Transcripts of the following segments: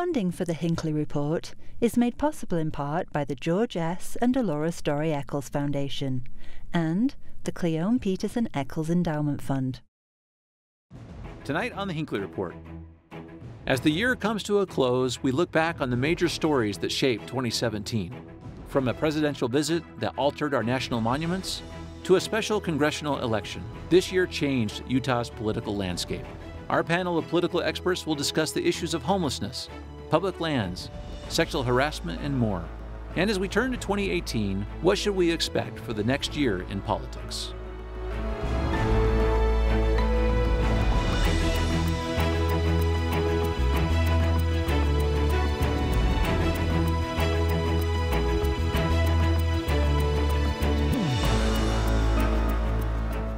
Funding for the Hinckley Report is made possible in part by the George S. and Dolores Story Eccles Foundation and the Cleone Peterson Eccles Endowment Fund. Tonight on the Hinckley Report. As the year comes to a close, we look back on the major stories that shaped 2017. From a presidential visit that altered our national monuments to a special congressional election, this year changed Utah's political landscape. Our panel of political experts will discuss the issues of homelessness, public lands, sexual harassment, and more. And as we turn to 2018, what should we expect for the next year in politics?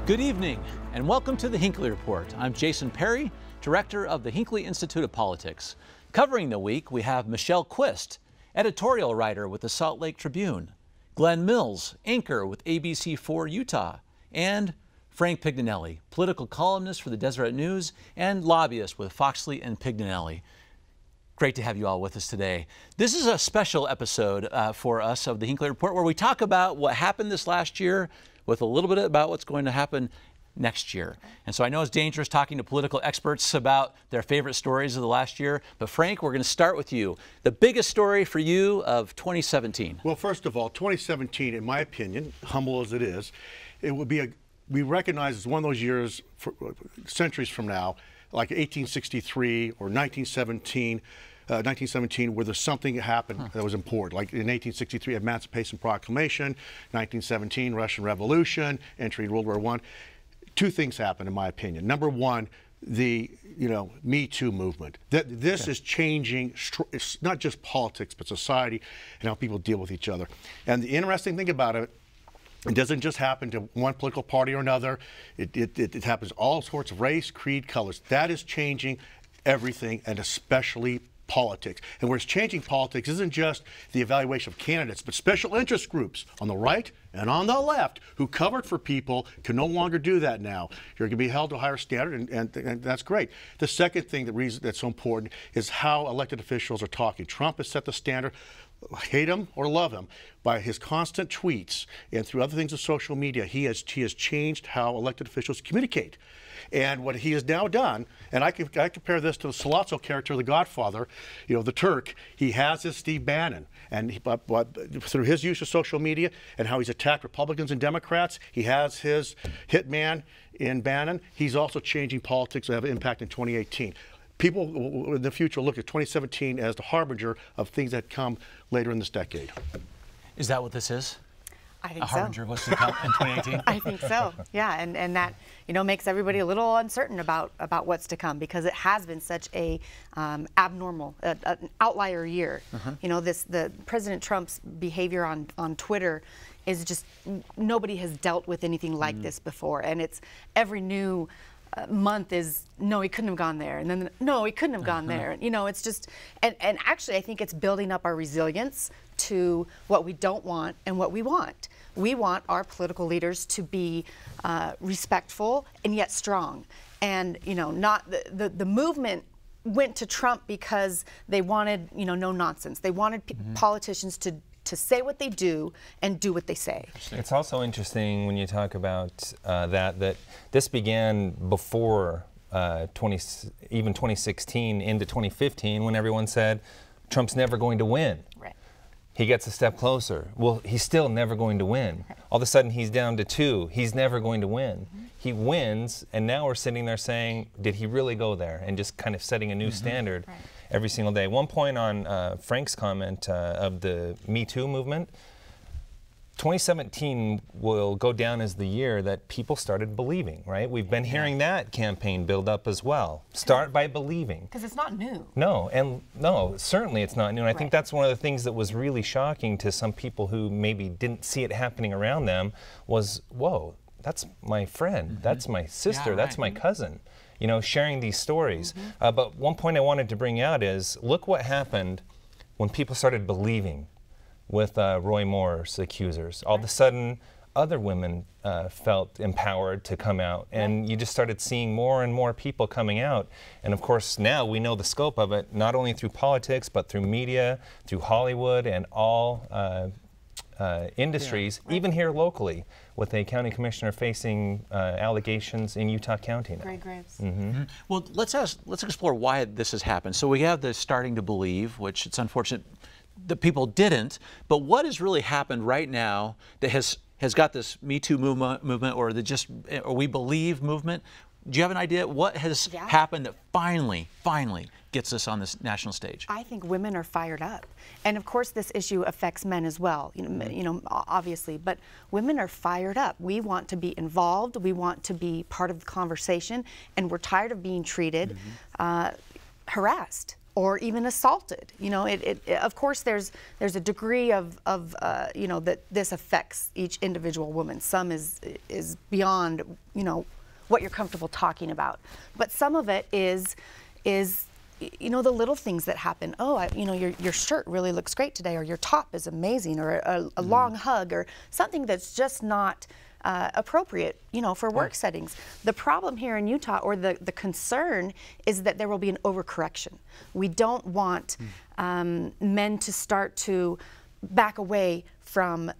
Good evening, and welcome to the Hinckley Report. I'm Jason Perry, director of the Hinckley Institute of Politics. Covering the week, we have Michelle Quist, editorial writer with the Salt Lake Tribune, Glenn Mills, anchor with ABC4 Utah, and Frank Pignanelli, political columnist for the Deseret News and lobbyist with Foxley and Pignanelli. Great to have you all with us today. This is a special episode for us of the Hinckley Report where we talk about what happened this last year with a little bit about what's going to happen next year. And so I know it's dangerous talking to political experts about their favorite stories of the last year, but Frank, we're going to start with you. The biggest story for you of 2017. Well, first of all, 2017, in my opinion, humble as it is, it would be we recognize as one of those years, centuries from now, like 1863 or 1917, where there's something that happened that was important. Like in 1863, Emancipation Proclamation, 1917, Russian Revolution, entry in World War I. Two things happened, in my opinion. Number one, the Me Too movement. This is changing. It's not just politics, but society and how people deal with each other. And the interesting thing about it, it doesn't just happen to one political party or another. It happens all sorts of race, creed, colors. That is changing everything, and especially politics. And where it's changing politics isn't just the evaluation of candidates, but special interest groups on the right and on the left who covered for people can no longer do that now. You're going to be held to a higher standard, and that's great. The second thing, the reason that's so important, is how elected officials are talking. Trump has set the standard. Hate him or love him, by his constant tweets and through other things of social media, he has changed how elected officials communicate. And what he has now done, and I compare this to the Sollozzo character of The Godfather, the Turk. He has his Steve Bannon, and through his use of social media and how he's attacked Republicans and Democrats, he has his hitman in Bannon. He's also changing politics that have an impact in 2018. People will, in the future, look at 2017 as the harbinger of things that come later in this decade. Is that what this is? I think a harbinger of what's to come in 2018? I think so, yeah, and that makes everybody a little uncertain about what's to come, because it has been such a abnormal, an outlier year. The President Trump's behavior on Twitter is just, nobody has dealt with anything like this before, and it's every new month is, no, he couldn't have gone there, and then no, he couldn't have gone there. It's just, and actually I think it's building up our resilience to what we don't want and what we want. We want our political leaders to be respectful and yet strong, and not the movement went to Trump because they wanted no nonsense. They wanted politicians to say what they do and do what they say. It's also interesting when you talk about that this began before even 2016 into 2015, when everyone said Trump's never going to win. Right. He gets a step closer. Well, he's still never going to win. Right. All of a sudden he's down to 2. He's never going to win. He wins, and now we're sitting there saying, did he really go there? And just kind of setting a new standard. Right. Every single day. One point on Frank's comment of the Me Too movement, 2017 will go down as the year that people started believing, right? We've been hearing that campaign build up as well. Start by believing. Because it's not new. No, certainly it's not new. And I think that's one of the things that was really shocking to some people who maybe didn't see it happening around them was, whoa, that's my friend, that's my sister, that's my cousin. Sharing these stories. But one point I wanted to bring out is, look what happened when people started believing with Roy Moore's accusers. All of a sudden, other women felt empowered to come out, and you just started seeing more and more people coming out. And of course now we know the scope of it, not only through politics but through media, through Hollywood, and all industries, even here locally, with a county commissioner facing allegations in Utah County now. Greg Graves. Well, let's explore why this has happened. So we have the starting to believe, which it's unfortunate that people didn't, but what has really happened right now that has got this Me Too movement or or We Believe movement? Do you have an idea what has happened that finally gets us on this national stage? I think women are fired up, and of course this issue affects men as well. You know, obviously, but women are fired up. We want to be involved. We want to be part of the conversation, and we're tired of being treated, harassed, or even assaulted. You know, of course there's a degree of you know, that this affects each individual woman. Some is beyond, you know, what you're comfortable talking about, but some of it is you know, the little things that happen. Oh, you know, your shirt really looks great today, or your top is amazing, or a long hug, or something that's just not appropriate, you know, for work settings. The problem here in Utah, or the concern, is that there will be an overcorrection. We don't want men to start to back away from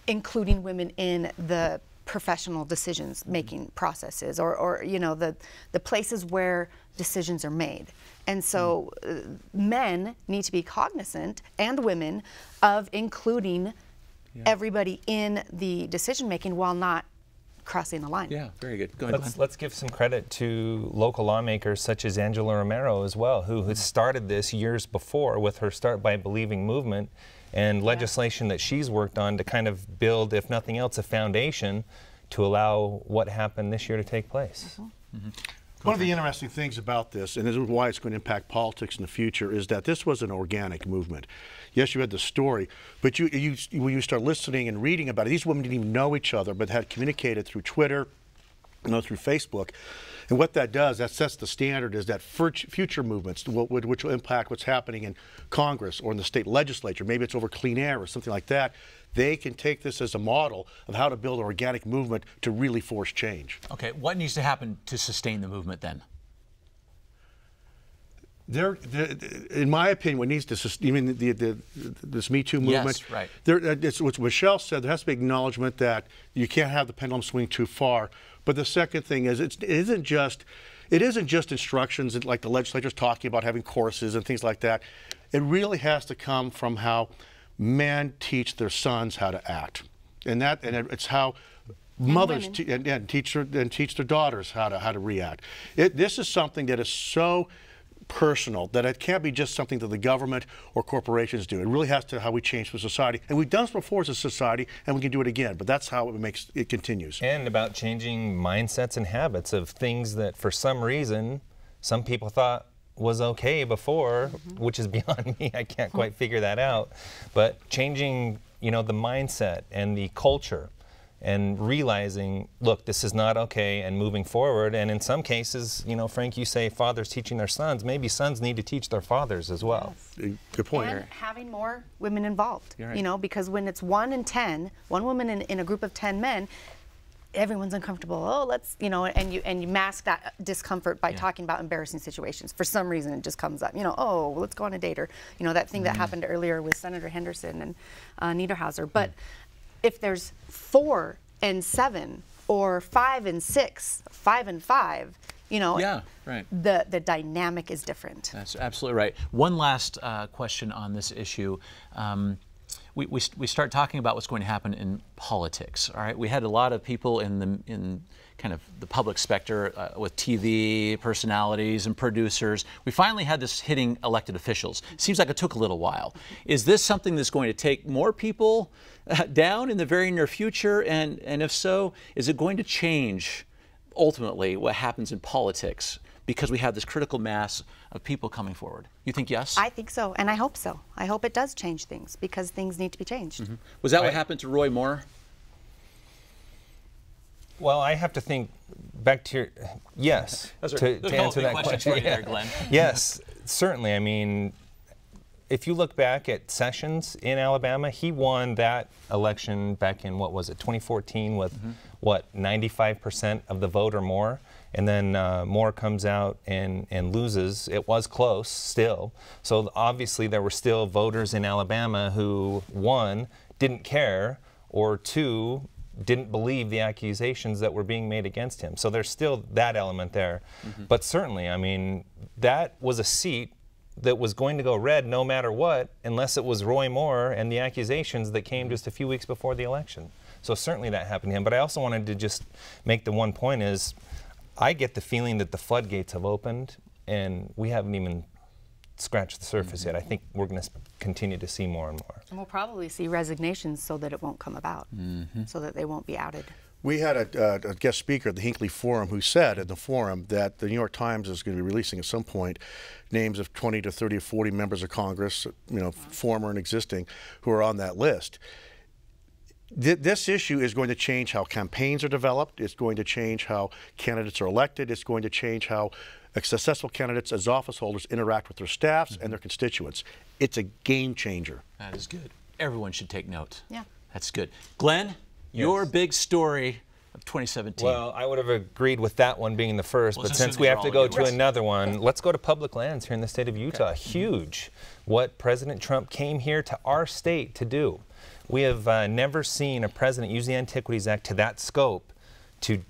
including women in the professional decisions making processes, or you know, the places where decisions are made. And so men need to be cognizant, and women, of including everybody in the decision making while not crossing the line. Yeah, very good. Go ahead. Let's give some credit to local lawmakers such as Angela Romero as well, who had started this years before with her Start by Believing movement, and legislation that she's worked on to kind of build, if nothing else, a foundation to allow what happened this year to take place. One of the interesting things about this, and this is why it's going to impact politics in the future, is that this was an organic movement. Yes, you had the story, but when you start listening and reading about it, these women didn't even know each other, but had communicated through Twitter, you know, through Facebook. And what that does, that sets the standard, is that future movements, which will impact what's happening in Congress or in the state legislature, maybe it's over clean air or something like that, they can take this as a model of how to build an organic movement to really force change. Okay, what needs to happen to sustain the movement then? In my opinion, what needs to sustain this Me Too movement, yes, right. It's what Michelle said, there has to be acknowledgement that you can't have the pendulum swing too far. But the second thing is, it isn't just instructions like the legislature's talking about, having courses and things like that. It really has to come from how men teach their sons how to act, and it's how mothers teach their daughters how to react. This is something that is so personal that it can't be just something that the government or corporations do. It really has to how we change the society, and we've done this before as a society, and we can do it again. But that's how it continues. And about changing mindsets and habits of things that, for some reason, some people thought was okay before, which is beyond me. I can't quite figure that out. But changing, you know, the mindset and the culture, and realizing, look, this is not okay, and moving forward. And in some cases, you know, Frank, you say fathers teaching their sons. Maybe sons need to teach their fathers as well. Yes. Good point. And having more women involved, right. You know, because when it's 1 in 10, one woman in a group of 10 men, everyone's uncomfortable. Oh, let's, you know, and you mask that discomfort by talking about embarrassing situations. For some reason, it just comes up. You know, oh, let's go on a date, or you know, that thing that happened earlier with Senator Henderson and Niederhauser. But if there's 4 and 7, or 5 and 6, 5 and 5, you know, the dynamic is different. That's absolutely right. One last question on this issue. We start talking about what's going to happen in politics. All right, we had a lot of people in kind of the public sector with TV personalities and producers. We finally had this hitting elected officials. Seems like it took a little while. Is this something that's going to take more people down in the very near future? And if so, is it going to change ultimately what happens in politics, because we have this critical mass of people coming forward? You think yes? I think so, and I hope so. I hope it does change things, because things need to be changed. Was that what happened to Roy Moore? Well, I have to think back to your, yes, to answer that question. There, Glenn. Yes, certainly. I mean, if you look back at Sessions in Alabama, he won that election back in, what was it, 2014 with, what, 95% of the vote or more? And then Moore comes out and loses. It was close still. So obviously there were still voters in Alabama who, one, didn't care, or two, didn't believe the accusations that were being made against him. So there's still that element there. But certainly, I mean, that was a seat that was going to go red no matter what, unless it was Roy Moore and the accusations that came just a few weeks before the election. So certainly that happened to him. But I also wanted to just make the one point is, I get the feeling that the floodgates have opened and we haven't even scratched the surface yet. I think we're going to continue to see more and more. And we'll probably see resignations so that it won't come about, so that they won't be outed. We had a guest speaker at the Hinckley Forum who said in the forum that the New York Times is going to be releasing at some point names of 20 to 30 or 40 members of Congress, you know, former and existing, who are on that list. This issue is going to change how campaigns are developed. It's going to change how candidates are elected. It's going to change how successful candidates as office holders interact with their staffs and their constituents. It's a game changer. That is good. Everyone should take note. Yeah. That's good. Glenn, your big story of 2017. Well, I would have agreed with that one being the first, Well, but as since soon we as have you're to all go yours. to another one, let's go to public lands here in the state of Utah. Huge. What President Trump came here to our state to do. We have never seen a president use the Antiquities Act to that scope to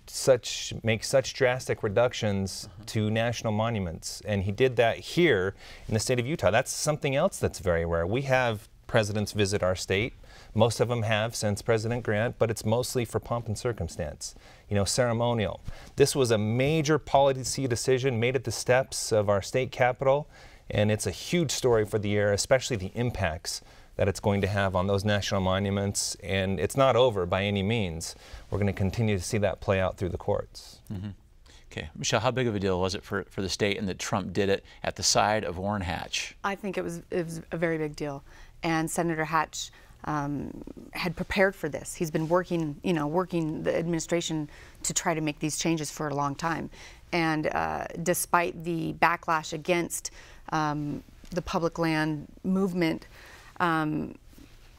make such drastic reductions to national monuments. And he did that here in the state of Utah. That's something else that's very rare. We have presidents visit our state. Most of them have since President Grant, but it's mostly for pomp and circumstance, you know, ceremonial. This was a major policy decision made at the steps of our state capitol, and it's a huge story for the year, especially the impacts that it's going to have on those national monuments. And it's not over by any means. We're going to continue to see that play out through the courts. Okay, Michelle, how big of a deal was it for the state and that Trump did it at the side of Orrin Hatch? I think it was a very big deal. And Senator Hatch had prepared for this. He's been working the administration to try to make these changes for a long time. And despite the backlash against the public land movement,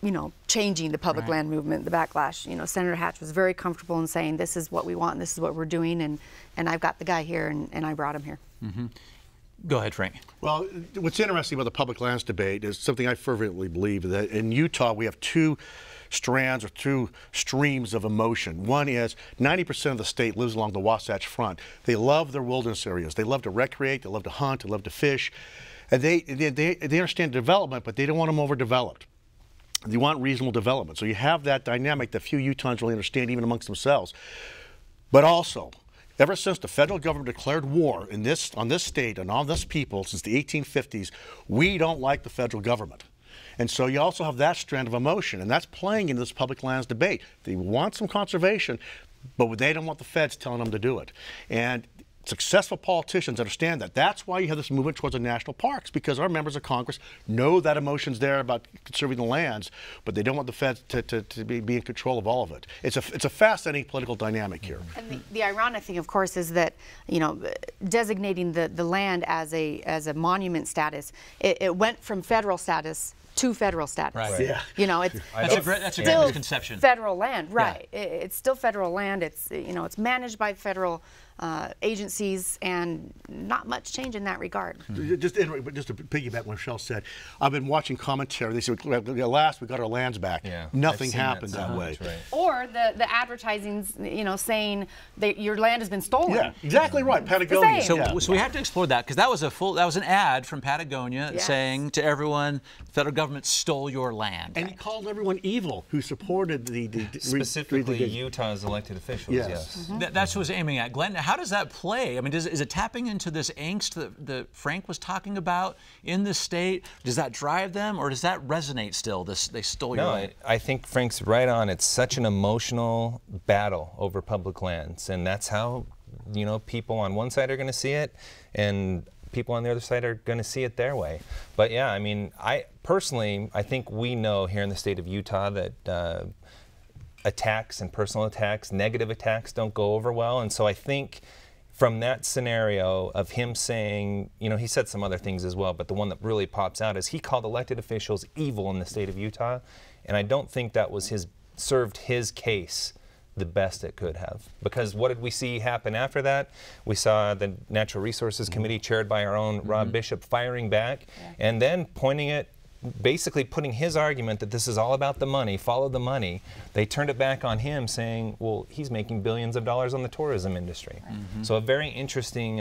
you know, changing the public land movement, the backlash, you know, Senator Hatch was very comfortable in saying, this is what we want, and this is what we're doing, and I've got the guy here, and I brought him here. Go ahead, Frank. Well, what's interesting about the public lands debate is something I fervently believe, that in Utah we have two strands or two streams of emotion. One is 90% of the state lives along the Wasatch Front. They love their wilderness areas. They love to recreate, they love to hunt, they love to fish. And they understand development, but they don't want them overdeveloped. They want reasonable development. So you have that dynamic that few Utahns really understand, even amongst themselves. But also, ever since the federal government declared war on this state and on this people since the 1850s, we don't like the federal government. And so you also have that strand of emotion, and that's playing into this public lands debate. They want some conservation, but they don't want the feds telling them to do it. And successful politicians understand that. That's why you have this movement towards the national parks, because our members of Congress know that emotion's there about conserving the lands, but they don't want the feds to be in control of all of it. It's a fascinating political dynamic here. And the ironic thing, of course, is that, you know, designating the land as a monument status, it went from federal status to federal status. Right. Yeah. You know, it's That's a great still misconception. federal land, right? It's still federal land. It's, you know, it's managed by federal agencies, and not much change in that regard. Just to piggyback what Michelle said, I've been watching commentary. They say, last we got our lands back. Yeah, Nothing happened that way. Right. Or the advertising's, you know, saying that your land has been stolen. Yeah, exactly right. Patagonia. same. So we have to explore that, because that was an ad from Patagonia saying to everyone, the federal government stole your land. And he called everyone evil who supported the Specifically Utah's elected officials, yes. That's what I was aiming at. Glenn, how does that play? I mean, is it tapping into this angst that Frank was talking about in the state? Does that drive them, or does that resonate still, they stole your land? I think Frank's right on. It's such an emotional battle over public lands, and that's how, you know, people on one side are going to see it, and people on the other side are going to see it their way. But yeah, I mean, I think we know here in the state of Utah that attacks and personal attacks, negative attacks don't go over well, and so I think from that scenario of him saying, you know, he said some other things as well, but the one that really pops out is he called elected officials evil in the state of Utah, and I don't think that was served his case the best it could have. Because what did we see happen after that? We saw the Natural Resources Committee, chaired by our own Rob Bishop, firing back, and then pointing it, basically putting his argument that this is all about the money, follow the money. They turned it back on him, saying, well, he's making billions of dollars on the tourism industry. So a very interesting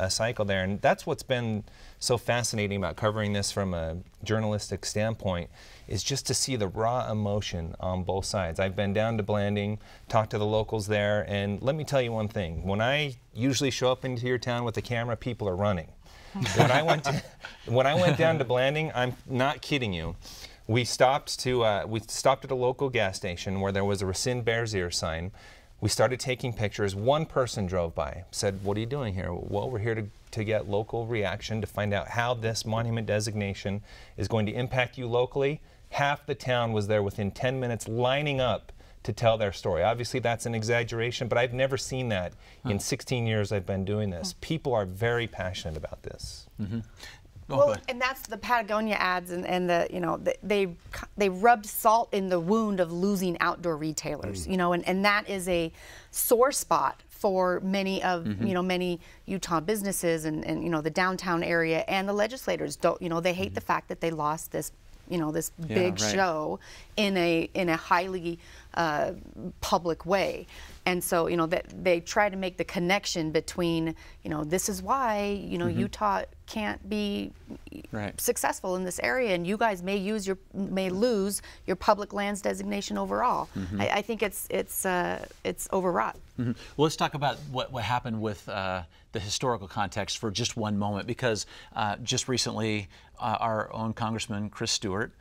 cycle there, and that's what's been so fascinating about covering this from a journalistic standpoint, is just to see the raw emotion on both sides. I've been down to Blanding, talked to the locals there, and let me tell you one thing. When I usually show up into your town with a camera, people are running. When I went down to Blanding, I'm not kidding you. We stopped at a local gas station where there was a rescind Bears Ear sign. We started taking pictures. One person drove by, said, "What are you doing here?" Well, we're here to get local reaction, to find out how this monument designation is going to impact you locally. Half the town was there within 10 minutes lining up to tell their story. Obviously that's an exaggeration, but I've never seen that in 16 years I've been doing this. People are very passionate about this. Well, and that's the Patagonia ads, and the, you know, they rubbed salt in the wound of losing outdoor retailers, you know, and that is a sore spot for many of, you know, many Utah businesses and you know, the downtown area, and the legislators don't, you know, they hate the fact that they lost this, you know, this big show in a highly public way. And so, you know, they try to make the connection between, you know, this is why, you know, Utah can't be successful in this area, and you guys may lose your public lands designation overall. I think it's overwrought. Well, let's talk about what happened with the historical context for just one moment, because just recently our own Congressman Chris Stewart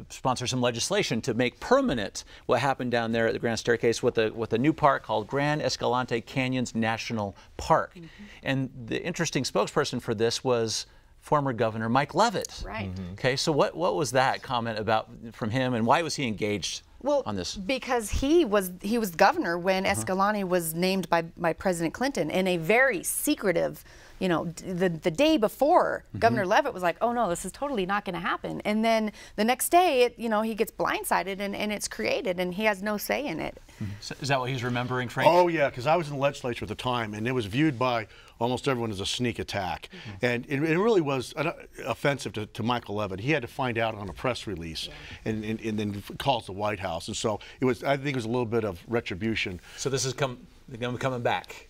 sponsored some legislation to make permanent what happened down there at the Grand Staircase with a new park called Grand Escalante Canyons National Park. And the interesting spokesperson for this was former Governor Mike Leavitt. Right. Okay, so what was that comment about from him, and why was he engaged on this? Because he was governor when Escalante was named by President Clinton in a very secretive, you know, the day before, Governor Leavitt was like, "Oh no, this is totally not going to happen." And then the next day, you know, he gets blindsided and it's created, and he has no say in it. So is that what he's remembering, Frank? Oh yeah, because I was in the legislature at the time, and it was viewed by almost everyone as a sneak attack. And it really was offensive to Michael Leavitt. He had to find out on a press release and then calls the White House. And so it was, I think it was a little bit of retribution. So this is coming back.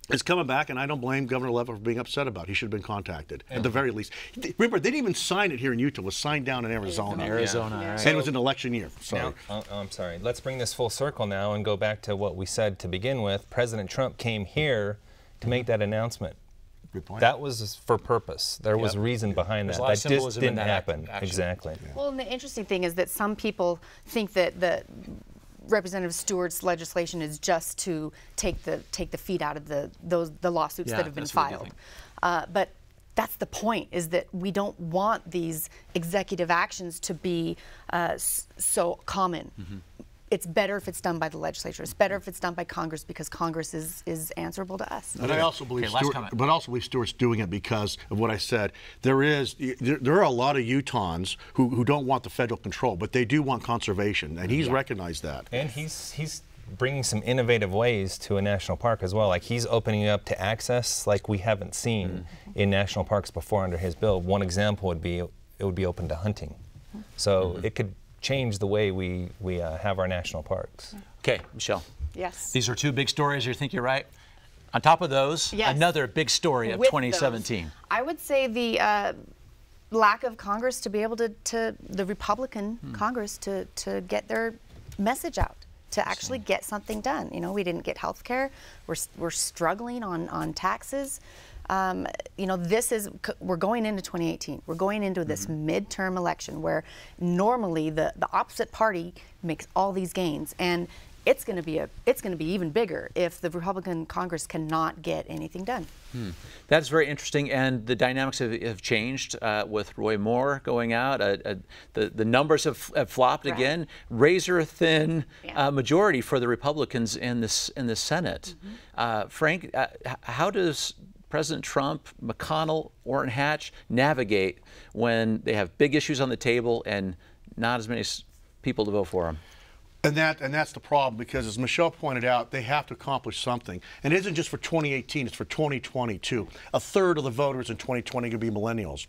It's coming back, and I don't blame Governor Leavitt for being upset about it. He should have been contacted, at the very least. Remember, they didn't even sign it here in Utah. It was signed down in Arizona. Right. And it was an election year. Sorry. Now, I'm sorry. Let's bring this full circle now and go back to what we said to begin with. President Trump came here to make that announcement. Good point. That was for purpose. There was reason behind that. That just didn't happen. Exactly. Well, and the interesting thing is that some people think that the Representative Stewart's legislation is just to take the feet out of the lawsuits that have been filed. But that's the point, is that we don't want these executive actions to be so common. It's better if it's done by the legislature. It's better if it's done by Congress, because Congress is answerable to us. And I also believe Stewart's doing it because of what I said. There are a lot of Utahns who don't want the federal control, but they do want conservation, and he's recognized that. And he's bringing some innovative ways to a national park as well. Like, he's opening it up to access like we haven't seen in national parks before under his bill. One example would be it would be open to hunting. So it could change the way we have our national parks. Okay, Michelle. Yes. These are two big stories. You think you're right? On top of those, another big story of 2017. I would say the lack of Congress to be able to the Republican Congress to get their message out, to actually get something done. You know, we didn't get health care. We're struggling on taxes. You know, we're going into 2018. We're going into this midterm election where normally the opposite party makes all these gains, and it's going to be even bigger if the Republican Congress cannot get anything done. That's very interesting, and the dynamics have changed with Roy Moore going out. The numbers have flopped again. Razor thin majority for the Republicans in the Senate. Frank, how does President Trump, McConnell, Orrin Hatch navigate when they have big issues on the table and not as many people to vote for them? And that's the problem, because as Michelle pointed out, they have to accomplish something. And it isn't just for 2018, it's for 2022. A third of the voters in 2020 are going to be millennials.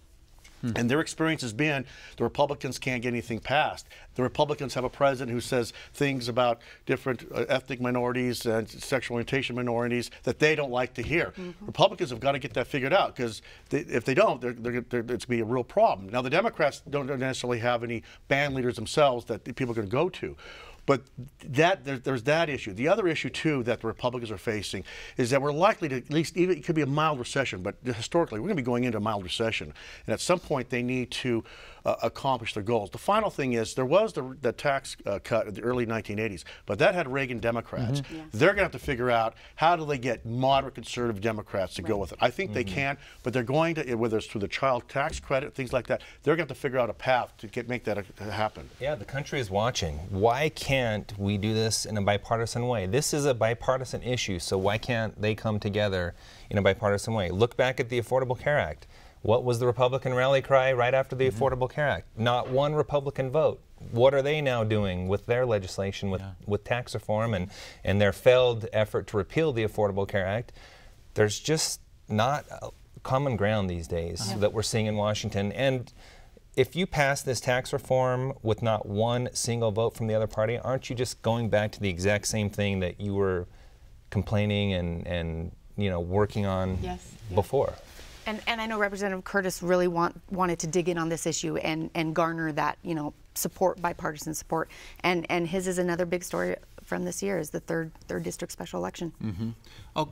And their experience has been the Republicans can't get anything passed. The Republicans have a president who says things about different ethnic minorities and sexual orientation minorities that they don't like to hear. Republicans have got to get that figured out, because if they don't, it's going to be a real problem. Now, the Democrats don't necessarily have any band leaders themselves that people are going to go to. But there's that issue. The other issue, too, that the Republicans are facing is that we're likely to, at least, even it could be a mild recession, but historically, we're going to be going into a mild recession. And at some point, they need to accomplish their goals. The final thing is, there was the tax cut in the early 1980s, but that had Reagan Democrats. They're going to have to figure out how do they get moderate conservative Democrats to go with it. I think they can, but they're going to, whether it's through the child tax credit, things like that, they're going to have to figure out a path to make that happen. Yeah, the country is watching. Why can't we do this in a bipartisan way? This is a bipartisan issue, so why can't they come together in a bipartisan way? Look back at the Affordable Care Act. What was the Republican rally cry right after the Affordable Care Act? Not one Republican vote. What are they now doing with their legislation, with tax reform and their failed effort to repeal the Affordable Care Act? There's just not common ground these days that we're seeing in Washington. And if you pass this tax reform with not one single vote from the other party, aren't you just going back to the exact same thing that you were complaining and working on before? And I know Representative Curtis really wanted to dig in on this issue and garner that support, bipartisan support. And his is another big story from this year, is the third district special election. Oh,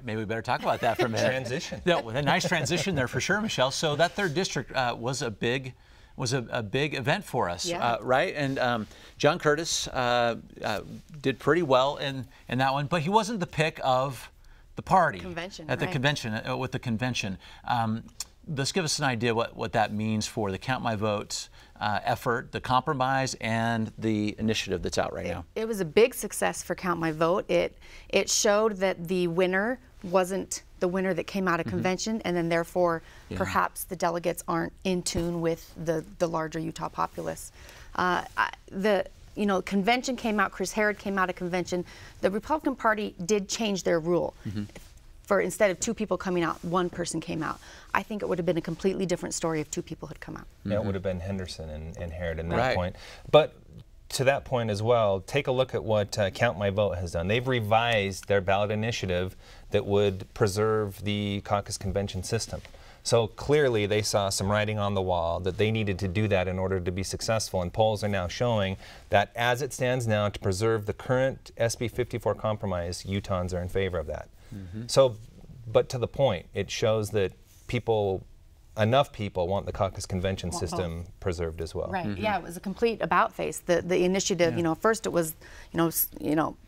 maybe we better talk about that for a minute. Transition. Yeah, a nice transition there for sure, Michelle. So that third district was a big event for us, right? And John Curtis did pretty well in that one, but he wasn't the pick of the party at the convention, with the convention. Let's give us an idea what that means for the Count My Vote effort, the compromise, and the initiative that's out right now. It was a big success for Count My Vote. It showed that the winner wasn't the winner that came out of convention, and then therefore perhaps the delegates aren't in tune with the larger Utah populace. Convention came out, Chris Herod came out of convention. The Republican Party did change their rule. For instead of two people coming out, one person came out. I think it would have been a completely different story if two people had come out. Yeah, it would have been Henderson and Herod in that point. But to that point as well, take a look at what Count My Vote has done. They've revised their ballot initiative that would preserve the caucus convention system. So clearly they saw some writing on the wall that they needed to do that in order to be successful, and polls are now showing that as it stands now, to preserve the current SB 54 compromise, Utahns are in favor of that. So, but to the point, it shows that enough people want the caucus convention system preserved as well. Right. Yeah, it was a complete about face. The initiative. First it was,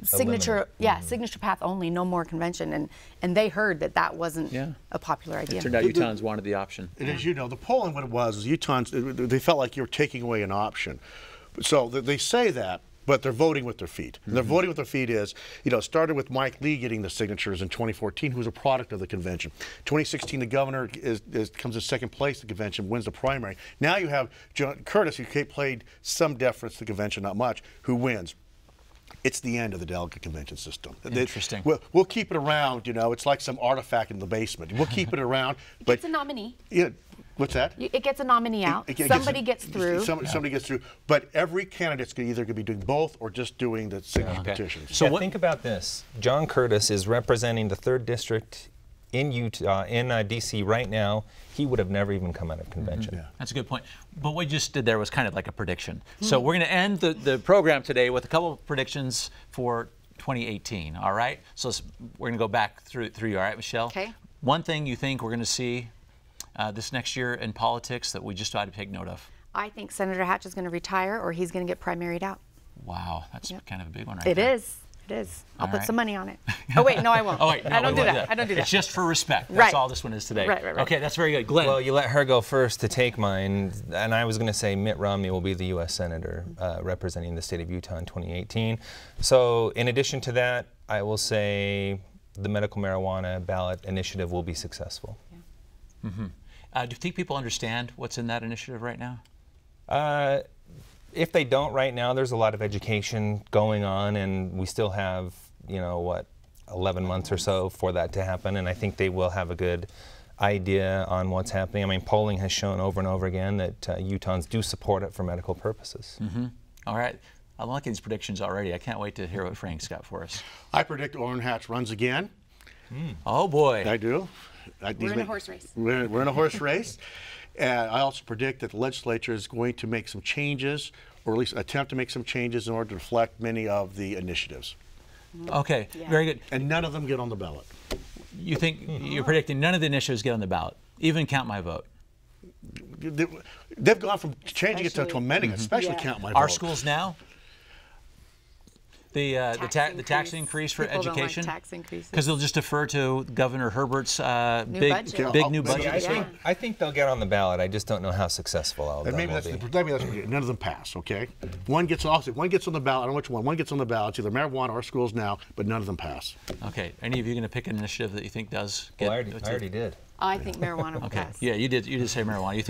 signature. Signature path only, no more convention, and they heard that wasn't a popular idea. It turned out Utahns wanted the option. And as you know, the polling, what it was is Utahns, they felt like you were taking away an option. So they say that, but they're voting with their feet. And they're voting with their feet is, started with Mike Lee getting the signatures in 2014, who was a product of the convention. 2016, the governor comes in second place at the convention, wins the primary. Now you have John Curtis, who played some deference to the convention, not much, who wins. It's the end of the delegate convention system. Interesting. We'll keep it around, it's like some artifact in the basement. We'll keep it around. But it's a nominee. Yeah. What's that? It gets a nominee out. Somebody gets through. Somebody gets through. But every candidate's either going to be doing both or just doing the signature petitions. So think about this. John Curtis is representing the 3rd District in Utah, in D.C. right now. He would have never even come out of convention. That's a good point. But what you just did there was kind of like a prediction. So we're going to end the program today with a couple of predictions for 2018, all right? So we're going to go back through you, all right, Michelle? Okay. One thing you think we're going to see this next year in politics that we just ought to take note of? I think Senator Hatch is going to retire, or he's going to get primaried out. Wow, that's kind of a big one right It there. is. It is. I'll All put right. some money on it. Oh wait, no, I won't. Oh, wait, no, I don't we do won't that. I don't do that. It's just for respect. That's Right. all this one is today. Right. Okay, that's very good. Glenn. Well, you let her go first to take mine, and I was going to say Mitt Romney will be the U.S. Senator representing the state of Utah in 2018. So in addition to that, I will say the medical marijuana ballot initiative will be successful. Do you think people understand what's in that initiative right now? If they don't right now, there's a lot of education going on, and we still have, 11 months or so for that to happen, and I think they will have a good idea on what's happening. I mean, polling has shown over and over again that Utahns do support it for medical purposes. All right. I'm liking these predictions already. I can't wait to hear what Frank's got for us. I predict Orrin Hatch runs again. Oh, boy. I do. We're in a horse race. We're in a horse race. And I also predict that the legislature is going to make some changes, or at least attempt to make some changes in order to reflect many of the initiatives. Okay, Yeah. very good. And none of them get on the ballot. You think you're predicting none of the initiatives get on the ballot, even Count My Vote? They've gone from changing it to Especially- amending it, especially Yeah. Count My Vote. Our schools now? The tax increase for People don't like education? tax increases. Because they'll just defer to Governor Herbert's budget. big new See, budget. I think they'll get on the ballot. I just don't know how successful And maybe that's none of them pass. Okay, one gets on the ballot. I don't know which one. One gets on the ballot. It's either marijuana or schools now, but none of them pass. Okay, any of you going to pick an initiative that you think does get? Well, I already did. I think marijuana will Okay, pass. yeah, you did say marijuana. You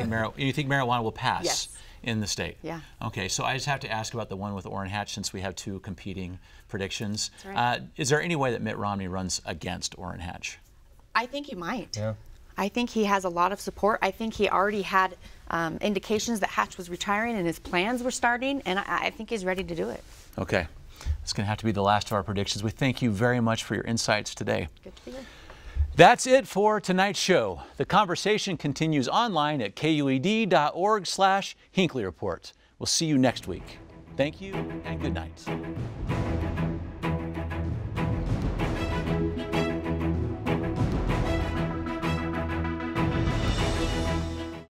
think marijuana will pass? Yes. In the state? Yeah. Okay, so I just have to ask about the one with Orrin Hatch since we have two competing predictions. That's right. Is there any way that Mitt Romney runs against Orrin Hatch? I think he might. Yeah. I think he has a lot of support. I think he already had indications that Hatch was retiring and his plans were starting, and I think he's ready to do it. Okay, it's going to have to be the last of our predictions. We thank you very much for your insights today. Good to be here. That's it for tonight's show. The conversation continues online at kued.org/Hinckley Report. We'll see you next week. Thank you and good night.